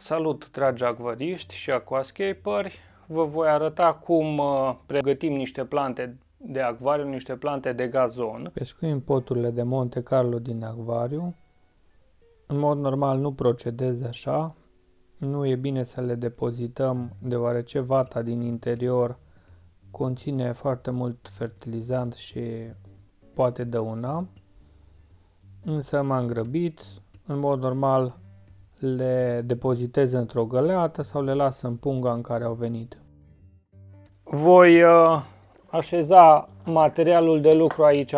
Salut, dragi acvariști și aquascaperi! Vă voi arăta cum pregătim niște plante de acvariu, niște plante de gazon. Pescuim poturile de Monte Carlo din acvariu. În mod normal nu procedez așa. Nu e bine să le depozităm deoarece vata din interior conține foarte mult fertilizant și poate dăuna. Însă m-am grăbit. În mod normal le depozitez într-o găleată sau le las în punga în care au venit. Voi așeza materialul de lucru aici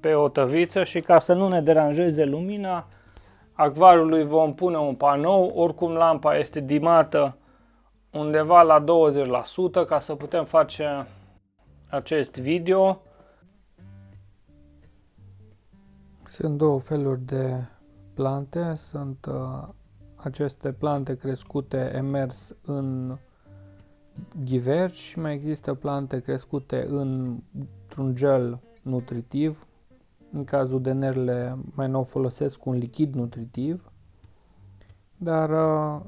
pe o tăviță și ca să nu ne deranjeze lumina acvariului vom pune un panou. Oricum lampa este dimată undeva la 20% ca să putem face acest video. Sunt două feluri de plante. Sunt aceste plante crescute emers în ghiverci și mai există plante crescute într-un gel nutritiv. În cazul de nerle mai nou folosesc un lichid nutritiv. Dar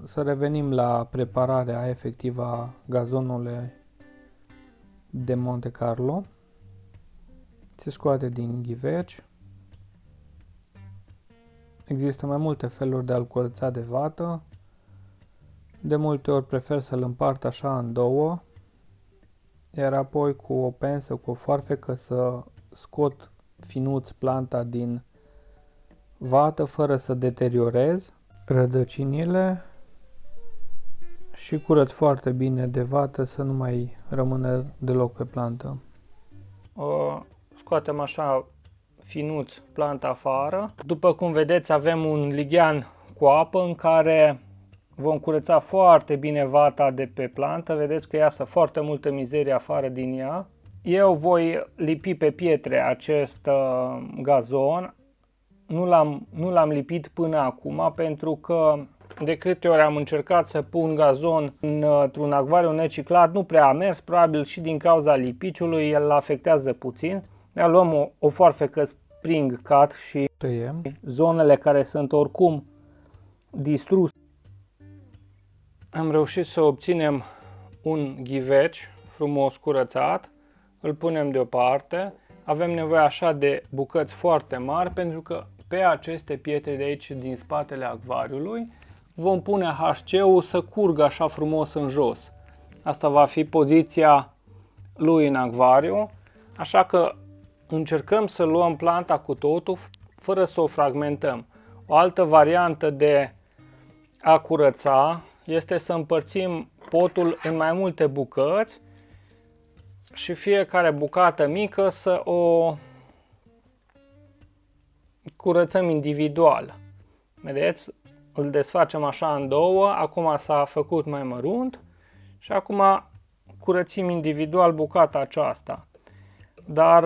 să revenim la prepararea efectivă a gazonului de Monte Carlo. Se scoate din ghiverci. Există mai multe feluri de a-l curăța de vată. De multe ori prefer să-l împart așa în două, iar apoi cu o pensă, cu o foarfecă să scot finuț planta din vată fără să deteriorez rădăcinile și curăț foarte bine de vată să nu mai rămână deloc pe plantă. Scoatem așa finuț planta afară. După cum vedeți avem un lighean cu apă în care vom curăța foarte bine vata de pe plantă. Vedeți că iasă foarte multă mizerie afară din ea. Eu voi lipi pe pietre acest gazon. Nu l-am lipit până acum pentru că de câte ori am încercat să pun gazon într-un acvariu neciclat, nu prea a mers, probabil și din cauza lipiciului, el îl afectează puțin. Luăm o foarfecă spring cut și Tăiem. Zonele care sunt oricum distruse. Am reușit să obținem un ghiveci frumos curățat, îl punem deoparte. Avem nevoie așa de bucăți foarte mari pentru că pe aceste pietre de aici din spatele acvariului vom pune HC-ul să curgă așa frumos în jos. Asta va fi poziția lui în acvariu, așa că încercăm să luăm planta cu totul fără să o fragmentăm. O altă variantă de a curăța este să împărțim potul în mai multe bucăți și fiecare bucată mică să o curățăm individual. Vedeți? Îl desfacem așa în două, acum s-a făcut mai mărunt și acum curățim individual bucata aceasta. Dar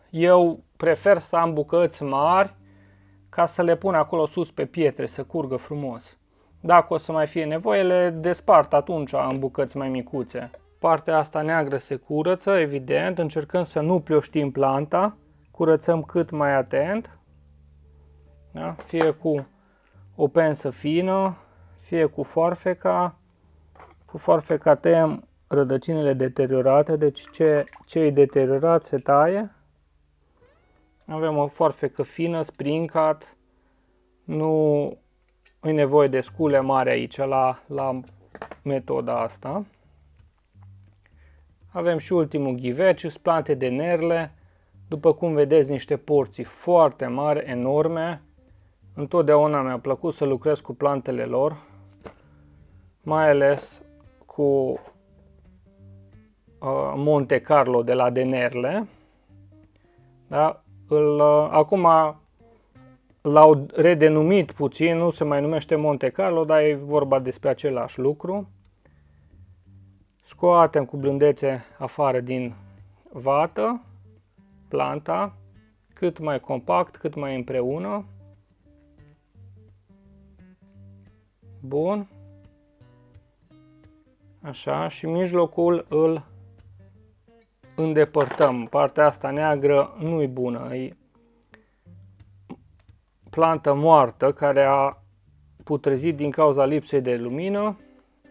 eu prefer să am bucăți mari ca să le pun acolo sus pe pietre să curgă frumos. Dacă o să mai fie nevoie, le despart atunci în bucăți mai micuțe. Partea asta neagră se curăță, evident, încercăm să nu plioștim planta, curățăm cât mai atent, da? Fie cu o pensă fină, fie cu foarfeca. Cu foarfeca tăiem rădăcinile deteriorate, deci ce e deteriorat se taie. Avem o foarfecă fină, spring cut, nu e nevoie de scule mari aici la metoda asta. Avem și ultimul ghiveci, plante de nerle, după cum vedeți niște porții foarte mari, enorme. Întotdeauna mi-a plăcut să lucrez cu plantele lor, mai ales cu Monte Carlo de la Denerle. Da? Acum l-au redenumit puțin, nu se mai numește Monte Carlo, dar e vorba despre același lucru. Scoatem cu blândețe afară din vată planta, cât mai compact, cât mai împreună. Bun. Așa, și mijlocul îl îndepărtăm. Partea asta neagră nu e bună, e plantă moartă care a putrezit din cauza lipsei de lumină.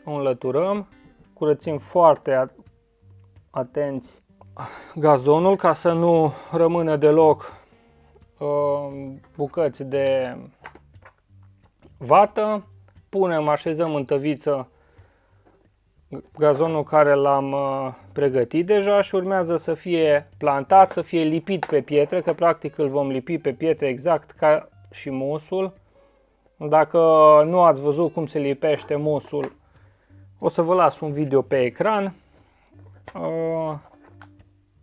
O înlăturăm, curățim foarte atenți gazonul ca să nu rămână deloc bucăți de vată. Așezăm în tăviță gazonul care l-am pregătit deja și urmează să fie plantat, să fie lipit pe pietre, că practic îl vom lipi pe pietre exact ca și mosul. Dacă nu ați văzut cum se lipește mosul, o să vă las un video pe ecran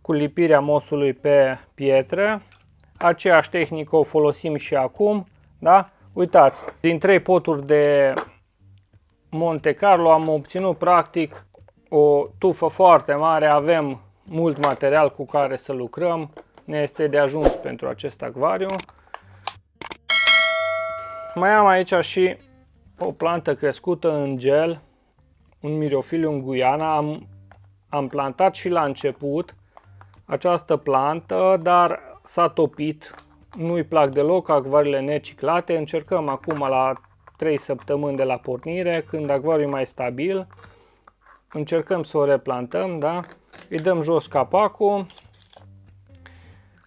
cu lipirea mosului pe pietre. Aceeași tehnică o folosim și acum, da? Uitați, din 3 poturi de Monte Carlo am obținut practic o tufă foarte mare, avem mult material cu care să lucrăm, ne este de ajuns pentru acest acvariu. Mai am aici și o plantă crescută în gel, un Myrophilium guiana. Am plantat și la început această plantă, dar s-a topit, nu-i plac deloc acvariile neciclate. Încercăm acum la 3 săptămâni de la pornire, când acvariul e mai stabil, încercăm să o replantăm, da? Îi dăm jos capacul.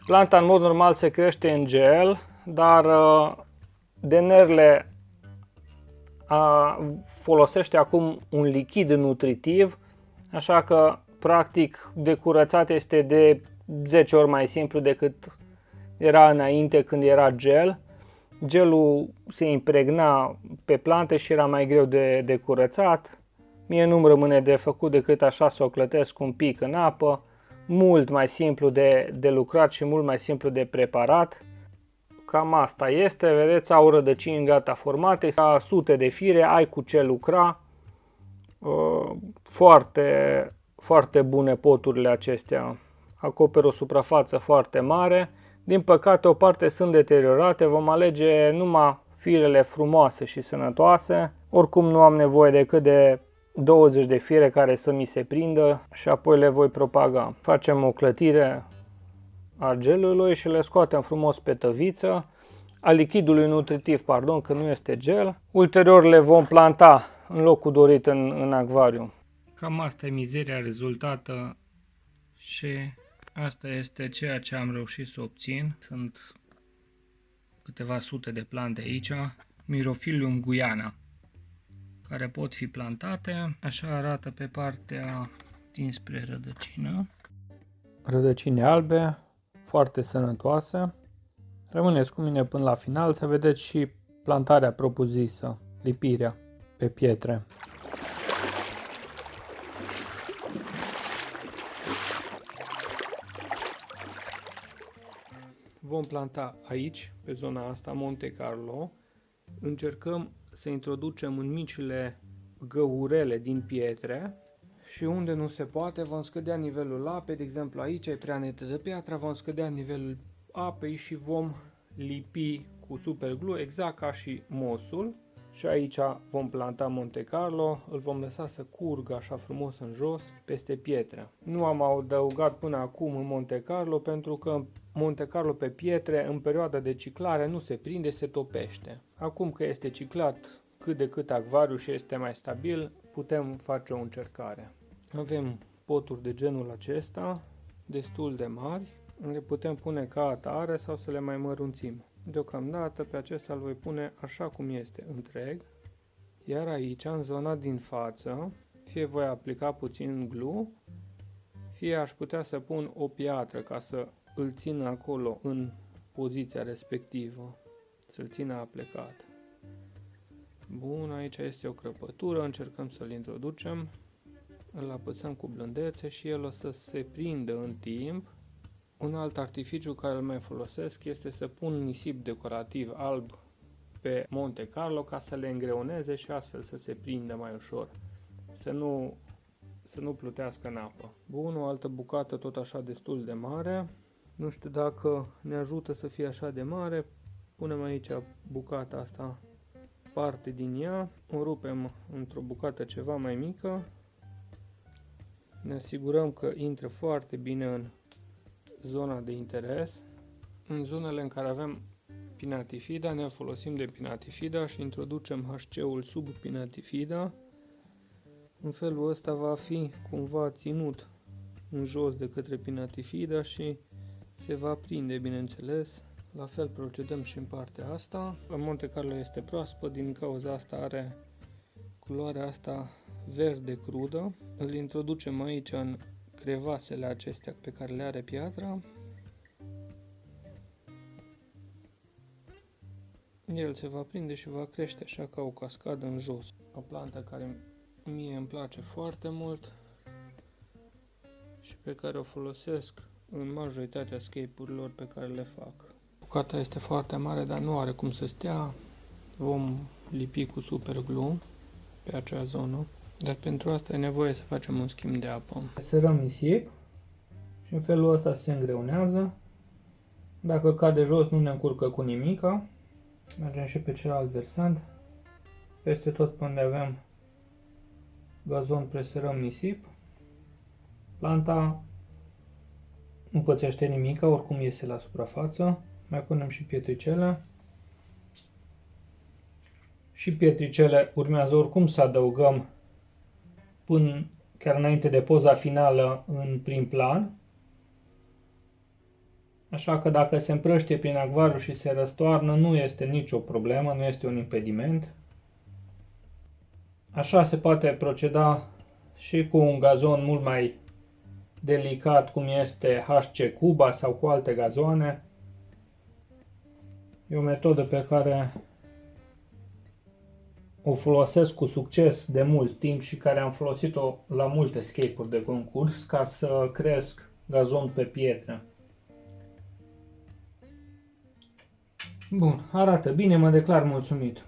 Planta în mod normal se crește în gel, dar Denerle folosește acum un lichid nutritiv, așa că practic de curățat este de 10 ori mai simplu decât era înainte când era gel. Gelul se impregna pe plante și era mai greu de curățat. Mie nu-mi rămâne de făcut decât așa să o clătesc un pic în apă. Mult mai simplu de lucrat și mult mai simplu de preparat. Cam asta este, vedeți, au rădăcini gata formate, ca sute de fire, ai cu ce lucra. Foarte, foarte bune poturile acestea, acoperă o suprafață foarte mare. Din păcate o parte sunt deteriorate, vom alege numai firele frumoase și sănătoase. Oricum nu am nevoie decât de 20 de fire care să mi se prindă și apoi le voi propaga. Facem o clătire a gelului și le scoatem frumos pe tăviță, a lichidului nutritiv, pardon, că nu este gel. Ulterior le vom planta în locul dorit în acvariu. Cam asta e mizeria rezultată și asta este ceea ce am reușit să obțin. Sunt câteva sute de plante aici, Myrophilium guiana, care pot fi plantate. Așa arată pe partea dinspre rădăcină. Rădăcini albe, foarte sănătoase. Rămâneți cu mine până la final să vedeți și plantarea propriu-zisă, lipirea pe pietre. Vom planta aici, pe zona asta, Monte Carlo. Încercăm să introducem în micile găurele din pietre și unde nu se poate vom scădea nivelul apei. De exemplu, aici e prea netă de piatră, vom scădea nivelul apei și vom lipi cu superglue, exact ca și mosul. Și aici vom planta Monte Carlo, îl vom lăsa să curgă așa frumos în jos, peste pietre. Nu am adăugat până acum în Monte Carlo, pentru că Monte Carlo pe pietre, în perioada de ciclare, nu se prinde, se topește. Acum că este ciclat cât de cât acvariu și este mai stabil, putem face o încercare. Avem poturi de genul acesta, destul de mari, le putem pune ca atare sau să le mai mărunțim. Deocamdată pe acesta îl voi pune așa cum este, întreg, iar aici, în zona din față, fie voi aplica puțin glue, fie aș putea să pun o piatră ca să îl țin acolo în poziția respectivă, să-l țină aplecat. Bun, aici este o crăpătură, încercăm să-l introducem, îl apăsăm cu blândețe și el o să se prindă în timp. Un alt artificiu care îl mai folosesc este să pun nisip decorativ alb pe Monte Carlo ca să le îngreuneze și astfel să se prindă mai ușor, să nu plutească în apă. Bun, o altă bucată tot așa destul de mare. Nu știu dacă ne ajută să fie așa de mare. Punem aici bucata asta, parte din ea, o rupem într-o bucată ceva mai mică. Ne asigurăm că intră foarte bine în zona de interes. În zonele în care avem pinatifida, ne folosim de pinatifida și introducem HC-ul sub pinatifida. În felul ăsta va fi cumva ținut în jos de către pinatifida și se va prinde, bineînțeles. La fel procedăm și în partea asta. Monte Carlo este proaspăt, din cauza asta are culoarea asta verde crudă. Îl introducem aici în crevasele acestea pe care le are piatra. El se va prinde și va crește așa ca o cascadă în jos. O plantă care mie îmi place foarte mult și pe care o folosesc în majoritatea scape-urilor pe care le fac. Bucata este foarte mare, dar nu are cum să stea. Vom lipi cu super glue pe acea zonă, dar pentru asta e nevoie să facem un schimb de apă. Serăm nisip și în felul ăsta se îngreunează. Dacă cade jos, nu ne încurcă cu nimica. Mergem și pe celălalt versant. Peste tot pe unde avem gazon preserăm nisip. Planta nu pățește nimica, oricum iese la suprafață. Mai punem și pietricele. Și pietricele urmează oricum să adăugăm până chiar înainte de poza finală în prim plan. Așa că dacă se împrăștie prin acvariu și se răstoarnă, nu este nicio problemă, nu este un impediment. Așa se poate proceda și cu un gazon mult mai delicat, cum este HC Cuba sau cu alte gazoane. E o metodă pe care o folosesc cu succes de mult timp și care am folosit-o la multe scape-uri de concurs ca să cresc gazon pe pietre. Bun, arată bine, mă declar mulțumit.